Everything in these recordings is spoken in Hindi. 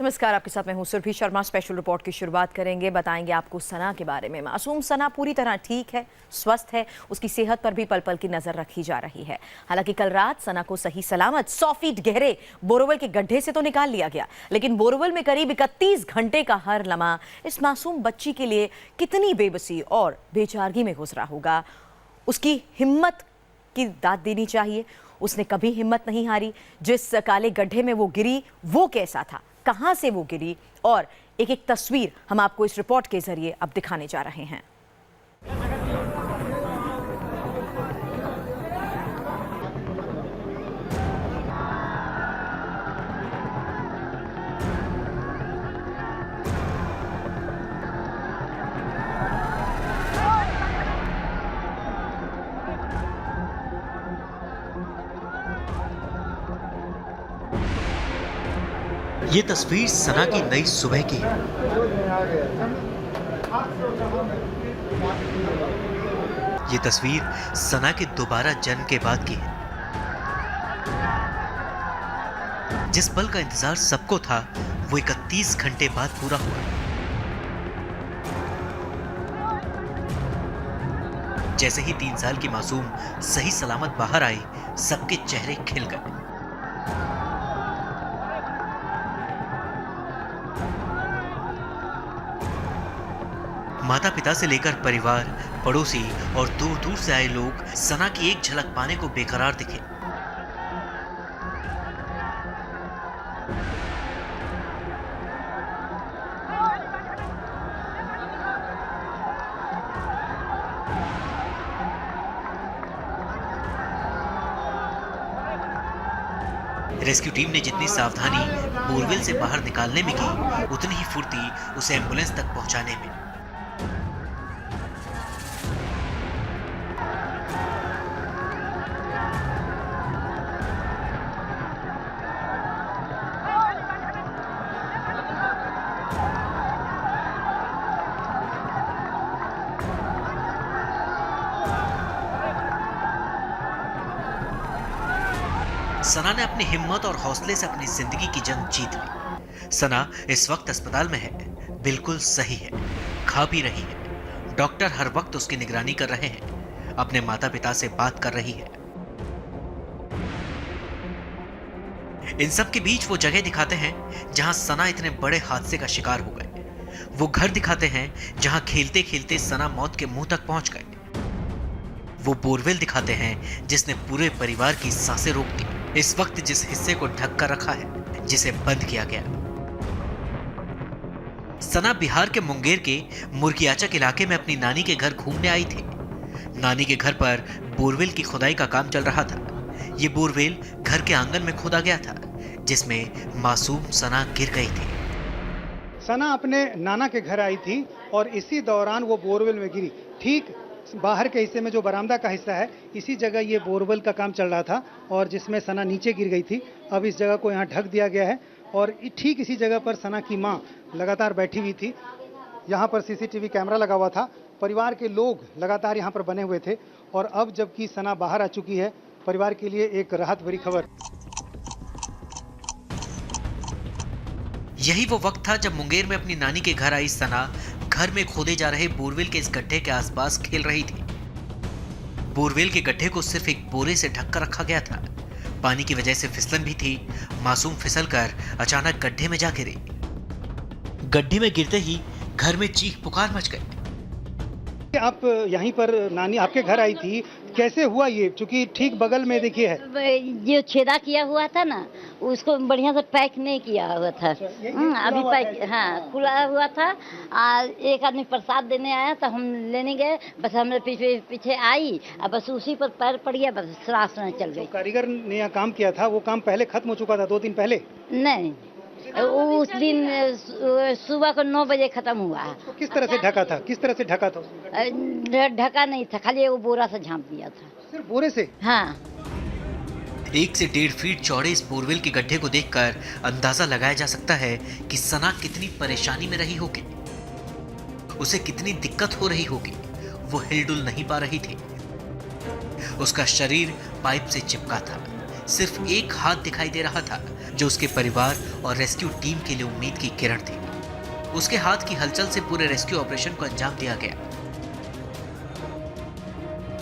नमस्कार, आपके साथ मैं हूं सुरभि शर्मा। स्पेशल रिपोर्ट की शुरुआत करेंगे, बताएंगे आपको सना के बारे में। मासूम सना पूरी तरह ठीक है, स्वस्थ है, उसकी सेहत पर भी पल पल की नजर रखी जा रही है। हालांकि कल रात सना को सही सलामत 100 फीट गहरे बोरोवल के गड्ढे से तो निकाल लिया गया, लेकिन बोरोवल में करीब 31 घंटे का हर लम्हा इस मासूम बच्ची के लिए कितनी बेबसी और बेचारगी में गुजरा होगा। उसकी हिम्मत की दाद देनी चाहिए। उसने कभी हिम्मत नहीं हारी। जिस काले गड्ढे में वो गिरी वो कैसा था, कहां से वो गिरी, और एक एक तस्वीर हम आपको इस रिपोर्ट के जरिए अब दिखाने जा रहे हैं। ये तस्वीर सना की नई सुबह की है। ये तस्वीर सना के दोबारा जन्म के बाद की है। जिस पल का इंतजार सबको था वो 31 घंटे बाद पूरा हुआ। जैसे ही 3 साल की मासूम सही सलामत बाहर आई, सबके चेहरे खिल गए। माता पिता से लेकर परिवार, पड़ोसी और दूर दूर से आए लोग सना की एक झलक पाने को बेकरार दिखे। रेस्क्यू टीम ने जितनी सावधानी बोरवेल से बाहर निकालने में की, उतनी ही फुर्ती उसे एम्बुलेंस तक पहुंचाने में। सना ने अपनी हिम्मत और हौसले से अपनी जिंदगी की जंग जीत ली। सना इस वक्त अस्पताल में है, बिल्कुल सही है, खा पी रही है। डॉक्टर हर वक्त उसकी निगरानी कर रहे हैं, अपने माता पिता से बात कर रही है। इन सब के बीच वो जगह दिखाते हैं जहां सना इतने बड़े हादसे का शिकार हो गए। वो घर दिखाते हैं जहां खेलते खेलते सना मौत के मुंह तक पहुंच गए। वो बोरवेल दिखाते हैं जिसने पूरे परिवार की सांसें रोक दी। इस वक्त जिस हिस्से को ढक कर रखा है, जिसे बंद किया गया। सना बिहार के मुंगेर के मुर्गियाचक इलाके में अपनी नानी के घर घूमने आई थी। नानी के घर पर बोरवेल की खुदाई का काम चल रहा था। ये बोरवेल घर के आंगन में खोदा गया था, जिसमें मासूम सना गिर गई थी। सना अपने नाना के घर आई थी और इसी दौरान वो बोरवेल में गिरी। ठीक बाहर के हिस्से में जो बरामदा का हिस्सा है, इसी जगह ये बोरवेल का काम चल रहा था और जिसमें सना नीचे गिर गई थी। अब इस जगह को यहाँ ढक दिया गया है और ठीक इसी जगह पर सना की माँ लगातार बैठी हुई थी। यहाँ पर सीसीटीवी कैमरा लगा हुआ था। परिवार के लोग लगातार यहाँ पर बने हुए थे और अब जबकि सना बाहर आ चुकी है, परिवार के लिए एक राहत भरी खबर। यही वो वक्त था जब मुंगेर में अपनी नानी के घर आई सना घर में खोदे जा रहे बोरवेल के इस गड्ढे के आसपास खेल रही थी। बोरवेल के गड्ढे को सिर्फ एक बोरे से ढक कर रखा गया था। पानी की वजह से फिसलन भी थी। मासूम फिसलकर अचानक गड्ढे में जा गिरी। गड्ढे में गिरते ही घर में चीख पुकार मच गई। आप यहीं पर नानी आपके घर आई थी, कैसे हुआ ये? क्योंकि ठीक बगल में देखिए है जो छेदा किया हुआ था ना, उसको बढ़िया से पैक नहीं किया हुआ था। अभी पैक, हाँ, खुला हुआ था। एक आदमी प्रसाद देने आया तो हम लेने गए, बस हमने पीछे पीछे आई और बस उसी पर पैर पड़ गया, बस सांस में चल गई। कारीगर ने यहाँ काम किया था, वो काम पहले खत्म हो चुका था 2 दिन पहले? नहीं, उस दिन सुबह को 9 बजे खत्म हुआ। तो किस तरह से ढका था? किस तरह से ढका था? ढका नहीं था, खाली वो बोरा से झाँप दिया था। सिर्फ बोरे से? हाँ। 1 से 1.5 फीट चौड़े इस बोरवेल के गड्ढे को देखकर अंदाजा लगाया जा सकता है कि सना कितनी परेशानी में रही होगी, उसे कितनी दिक्कत हो रही होगी। वो हिलडुल नहीं पा रही थी। उसका शरीर पाइप से चिपका था, सिर्फ एक हाथ दिखाई दे रहा था, जो उसके परिवार और रेस्क्यू टीम के लिए उम्मीद की किरण थी। उसके हाथ की हलचल से पूरे रेस्क्यू ऑपरेशन को अंजाम दिया गया।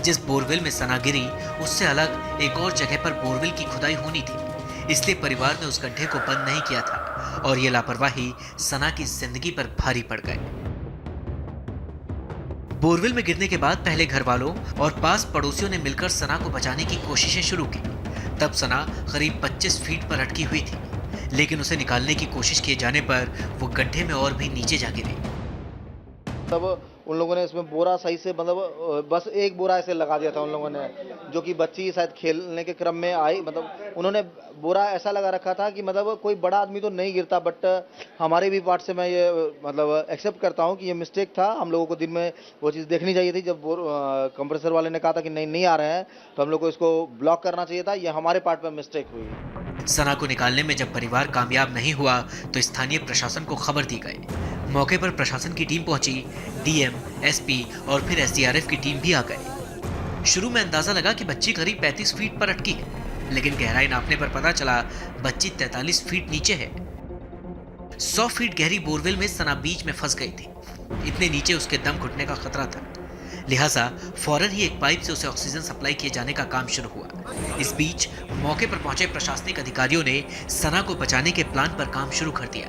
जिस बोरवेल में सना गिरी, उससे अलग एक और जगह पर बोरवेल की खुदाई होनी थी, इसलिए परिवार ने उस गड्ढे को बंद नहीं किया था और ये लापरवाही सना की जिंदगी पर भारी पड़ गई। बोरवेल में गिरने के बाद पहले घर वालों और पास पड़ोसियों ने मिलकर सना को बचाने की कोशिशें शुरू की। तब सना करीब 25 फीट पर अटकी हुई थी, लेकिन उसे निकालने की कोशिश किए जाने पर वो गड्ढे में और भी नीचे जा गिरी। तब उन लोगों ने इसमें बोरा सही से मतलब बस एक बोरा ऐसे लगा दिया था उन लोगों ने, जो कि बच्ची शायद खेलने के क्रम में आई, मतलब उन्होंने बोरा ऐसा लगा रखा था कि मतलब कोई बड़ा आदमी तो नहीं गिरता, बट हमारे भी पार्ट से मैं ये मतलब एक्सेप्ट करता हूँ कि ये मिस्टेक था। हम लोगों को दिन में वो चीज़ देखनी चाहिए थी। जब कंप्रेसर वाले ने कहा था कि नहीं आ रहे हैं, तो हम लोग को इसको ब्लॉक करना चाहिए था। ये हमारे पार्ट में मिस्टेक हुई। सना को निकालने में जब परिवार कामयाब नहीं हुआ तो स्थानीय प्रशासन को खबर दी गई। मौके पर प्रशासन की टीम पहुंची, डीएम, एसपी और फिर एसडीआरएफ की टीम भी आ गई। शुरू में अंदाजा लगा कि बच्ची करीब 35 फीट पर अटकी है, लेकिन गहराई नापने पर पता चला बच्ची 43 फीट नीचे है। 100 फीट गहरी बोरवेल में सना बीच में फंस गई थी। इतने नीचे उसके दम घुटने का खतरा था, लिहाजा फौरन ही एक पाइप से उसे ऑक्सीजन सप्लाई किए जाने का काम शुरू हुआ। इस बीच मौके पर पहुंचे प्रशासनिक अधिकारियों ने सना को बचाने के प्लान पर काम शुरू कर दिया।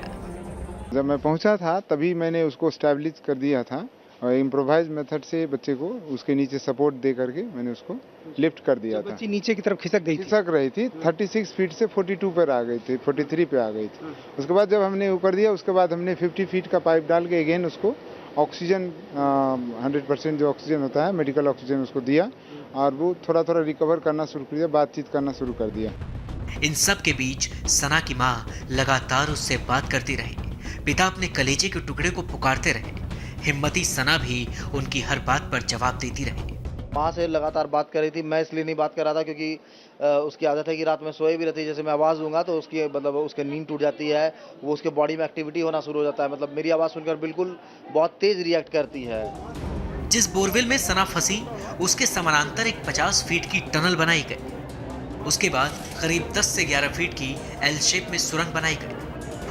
जब मैं पहुंचा था तभी मैंने उसको स्टैब्लिश कर दिया था और इम्प्रोवाइज मेथड से बच्चे को उसके नीचे सपोर्ट दे करके मैंने उसको लिफ्ट कर दिया था। बच्ची नीचे की तरफ खिसक गई थी। खिसक रही थी, 36 फीट से 42 पर आ गई थी, 43 पे आ गई थी। उसके बाद जब हमने वो कर दिया, उसके बाद हमने 50 फीट का पाइप डाल के अगेन उसको ऑक्सीजन 100% जो ऑक्सीजन होता है, मेडिकल ऑक्सीजन उसको दिया और वो थोड़ा थोड़ा रिकवर करना शुरू कर दिया, बातचीत करना शुरू कर दिया। इन सब के बीच सना की मां लगातार उससे बात करती रही। पिता अपने कलेजे के टुकड़े को पुकारते रहे। हिम्मती सना भी उनकी हर बात पर जवाब देती रही। माँ से लगातार बात कर रही थी। मैं इसलिए नहीं बात कर रहा था क्योंकि उसकी आदत है कि रात में सोए भी रहती है। जैसे मैं आवाज़ दूंगा तो उसकी मतलब उसके नींद टूट जाती है, वो उसके बॉडी में एक्टिविटी होना शुरू हो जाता है। मतलब मेरी आवाज़ सुनकर बिल्कुल बहुत तेज रिएक्ट करती है। जिस बोरवेल में सना फंसी, उसके समानांतर एक 50 फीट की टनल बनाई गई। उसके बाद करीब 10 से 11 फीट की एल शेप में सुरंग बनाई गई।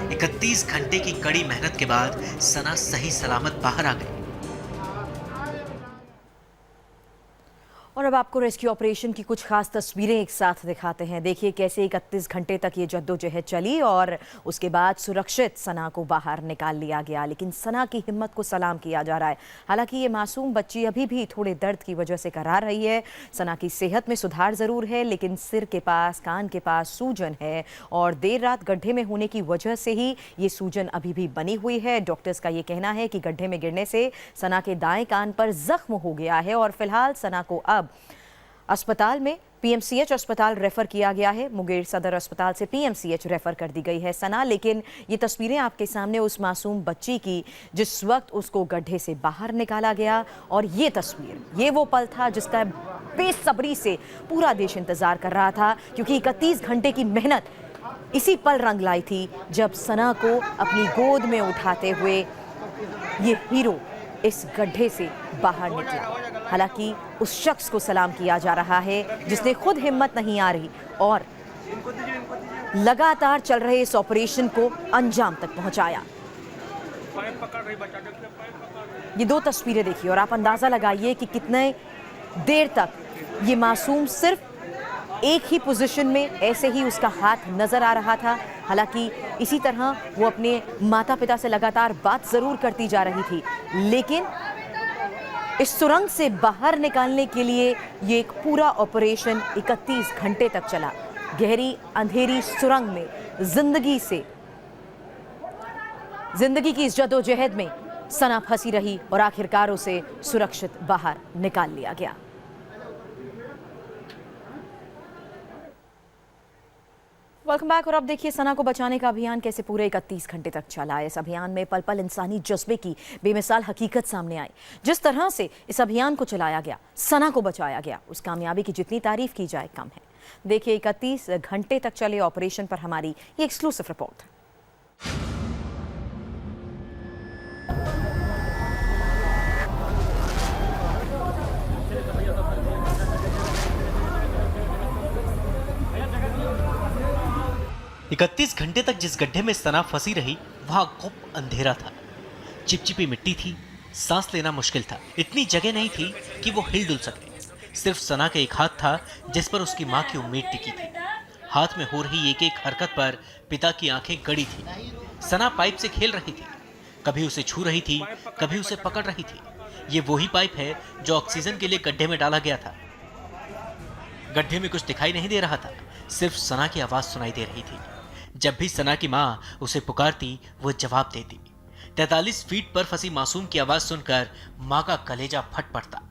31 घंटे की कड़ी मेहनत के बाद सना सही सलामत बाहर आ गई। और अब आपको रेस्क्यू ऑपरेशन की कुछ खास तस्वीरें एक साथ दिखाते हैं। देखिए कैसे 31 घंटे तक ये जद्दोजहद चली और उसके बाद सुरक्षित सना को बाहर निकाल लिया गया। लेकिन सना की हिम्मत को सलाम किया जा रहा है। हालांकि ये मासूम बच्ची अभी भी थोड़े दर्द की वजह से करार रही है। सना की सेहत में सुधार ज़रूर है, लेकिन सिर के पास, कान के पास सूजन है और देर रात गड्ढे में होने की वजह से ही ये सूजन अभी भी बनी हुई है। डॉक्टर्स का ये कहना है कि गड्ढे में गिरने से सना के दाएं कान पर जख्म हो गया है और फिलहाल सना को अब अस्पताल में पीएमसीएच अस्पताल रेफर किया गया है। मुंगेर सदर अस्पताल से पीएमसीएच रेफर कर दी गई है सना। लेकिन ये तस्वीरें आपके सामने उस मासूम बच्ची की जिस वक्त उसको गड्ढे से बाहर निकाला गया, और ये तस्वीर, ये वो पल था जिसका बेसब्री से पूरा देश इंतजार कर रहा था, क्योंकि 31 घंटे की मेहनत इसी पल रंग लाई थी जब सना को अपनी गोद में उठाते हुए ये हीरो इस गड्ढे से बाहर निकला। हालांकि उस शख्स को सलाम किया जा रहा है जिसने खुद हिम्मत नहीं आ रही और लगातार चल रहे इस ऑपरेशन को अंजाम तक पहुंचाया। ये दो तस्वीरें देखिए और आप अंदाजा लगाइए कि कितने देर तक ये मासूम सिर्फ एक ही पोजीशन में ऐसे ही उसका हाथ नजर आ रहा था। हालांकि इसी तरह वो अपने माता पिता से लगातार बात जरूर करती जा रही थी, लेकिन इस सुरंग से बाहर निकालने के लिए ये एक पूरा ऑपरेशन 31 घंटे तक चला। गहरी अंधेरी सुरंग में जिंदगी की इस जद्दोजहद में सना फंसी रही और आखिरकार उसे सुरक्षित बाहर निकाल लिया गया। Welcome back. और अब देखिए सना को बचाने का अभियान कैसे पूरे 31 घंटे तक चला। इस अभियान में पल पल इंसानी जज्बे की बेमिसाल हकीकत सामने आई। जिस तरह से इस अभियान को चलाया गया, सना को बचाया गया, उस कामयाबी की जितनी तारीफ की जाए कम है। देखिए 31 घंटे तक चले ऑपरेशन पर हमारी ये एक्सक्लूसिव रिपोर्ट। 31 घंटे तक जिस गड्ढे में सना फंसी रही वहां गुप अंधेरा था। चिपचिपी मिट्टी थी, सांस लेना मुश्किल था। इतनी जगह नहीं थी कि वो हिल डुल सके। सिर्फ सना का एक हाथ था जिस पर उसकी मां की उम्मीद टिकी थी। हाथ में हो रही एक एक हरकत पर पिता की आंखें गड़ी थी। सना पाइप से खेल रही थी, कभी उसे छू रही थी, कभी उसे पकड़ रही थी। ये वही पाइप है जो ऑक्सीजन के लिए गड्ढे में डाला गया था। गड्ढे में कुछ दिखाई नहीं दे रहा था, सिर्फ सना की आवाज सुनाई दे रही थी। जब भी सना की मां उसे पुकारती वो जवाब देती। 43 फीट पर फंसी मासूम की आवाज सुनकर मां का कलेजा फट पड़ता।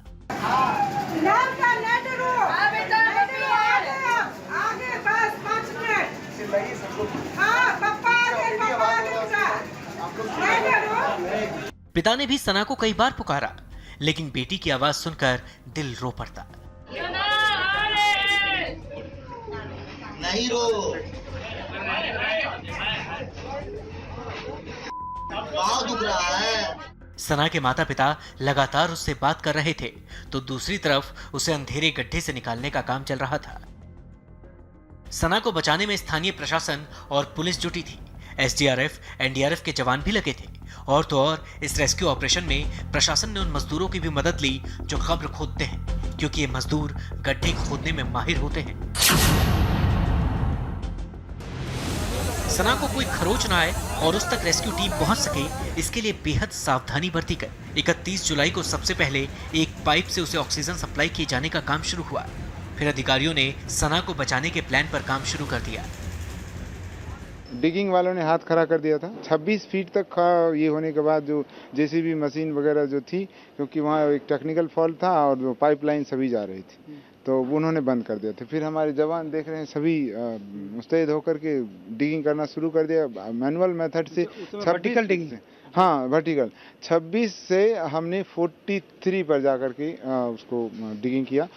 पिता ने भी सना को कई बार पुकारा, लेकिन बेटी की आवाज सुनकर दिल रो पड़ता। नहीं रो, पाँव दुख रहा है। सना के माता पिता लगातार उससे बात कर रहे थे तो दूसरी तरफ उसे अंधेरे गड्ढे से निकालने का काम चल रहा था। सना को बचाने में स्थानीय प्रशासन और पुलिस जुटी थी। एसडीआरएफ, एनडीआरएफ के जवान भी लगे थे। और तो और इस रेस्क्यू ऑपरेशन में प्रशासन ने उन मजदूरों की भी मदद ली जो कब्र खोदते हैं, क्योंकि ये मजदूर गड्ढे खोदने में माहिर होते हैं। सना को कोई खरोच ना आए और उस तक रेस्क्यू टीम पहुंच सके, इसके लिए बेहद सावधानी बरती गई। 31 जुलाई को सबसे पहले एक पाइप से उसे ऑक्सीजन सप्लाई किए जाने का काम शुरू हुआ। फिर अधिकारियों ने सना को बचाने के प्लान पर काम शुरू कर दिया। डिगिंग वालों ने हाथ खड़ा कर दिया था। 26 फीट तक ये होने के बाद जो जेसीबी मशीन वगैरह जो थी, क्योंकि वहाँ एक टेक्निकल फॉल्ट था और वो पाइपलाइन सभी जा रही थी, तो उन्होंने बंद कर दिया था। फिर हमारे जवान देख रहे हैं सभी मुस्तैद होकर के डिगिंग करना शुरू कर दिया मैनुअल मेथड से। वर्टिकल डिगिंग, हाँ वर्टिकल। 26 से हमने 43 पर जाकर के उसको डिगिंग किया।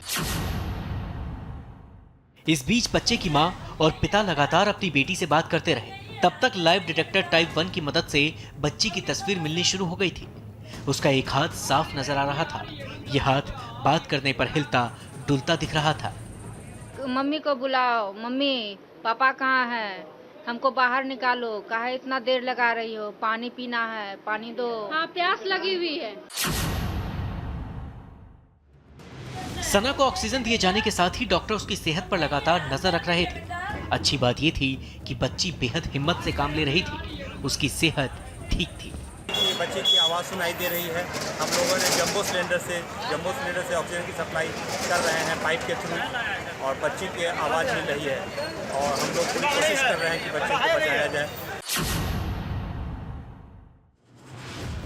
इस बीच बच्चे की मां और पिता लगातार अपनी बेटी से बात करते रहे। तब तक लाइव डिटेक्टर टाइप 1 की मदद से बच्ची की तस्वीर मिलनी शुरू हो गई थी। उसका एक हाथ साफ नजर आ रहा था। यह हाथ बात करने पर हिलता डुलता दिख रहा था। मम्मी को बुलाओ, मम्मी पापा कहाँ है, हमको बाहर निकालो, काहे इतना देर लगा रही हो, पानी पीना है, पानी दो। हाँ, प्यास लगी हुई है। सना को ऑक्सीजन दिए जाने के साथ ही डॉक्टर उसकी सेहत पर लगातार नजर रख रहे थे। अच्छी बात यह थी कि बच्ची बेहद हिम्मत से काम ले रही थी। उसकी सेहत ठीक थी। बच्चे की आवाज़ सुनाई दे रही है। हम लोगों ने जंबो सिलेंडर से ऑक्सीजन की सप्लाई कर रहे हैं पाइप के थ्रू, और बच्ची की आवाज़ मिल रही है और हम लोग पूरी कोशिश कर रहे हैं कि बच्चे को बचाया जाए।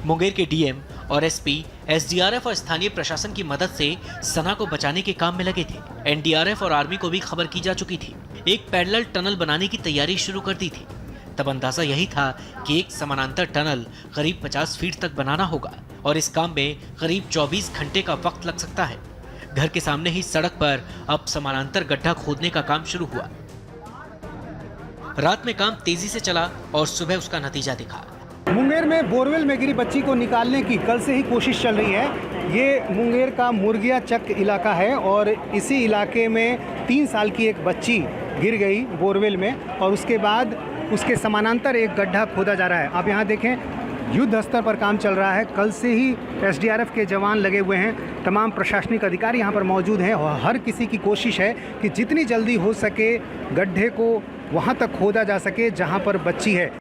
मुंगेर के डीएम और एसपी, एसडीआरएफ और स्थानीय प्रशासन की मदद से सना को बचाने के काम में लगे थे। एनडीआरएफ और आर्मी को भी खबर की जा चुकी थी। एक पैरेलल टनल बनाने की तैयारी शुरू कर दी थी। तब अंदाजा यही था कि एक समानांतर टनल करीब 50 फीट तक बनाना होगा और इस काम में करीब 24 घंटे का वक्त लग सकता है। घर के सामने ही सड़क पर अब समानांतर गड्ढा खोदने का काम शुरू हुआ। रात में काम तेजी से चला और सुबह उसका नतीजा दिखा। मुंगेर में बोरवेल में गिरी बच्ची को निकालने की कल से ही कोशिश चल रही है। ये मुंगेर का मुर्गिया चक इलाका है और इसी इलाके में 3 साल की एक बच्ची गिर गई बोरवेल में और उसके बाद उसके समानांतर एक गड्ढा खोदा जा रहा है। आप यहाँ देखें, युद्ध स्तर पर काम चल रहा है। कल से ही एसडीआरएफ के जवान लगे हुए हैं, तमाम प्रशासनिक अधिकारी यहाँ पर मौजूद हैं और हर किसी की कोशिश है कि जितनी जल्दी हो सके गड्ढे को वहाँ तक खोदा जा सके जहाँ पर बच्ची है।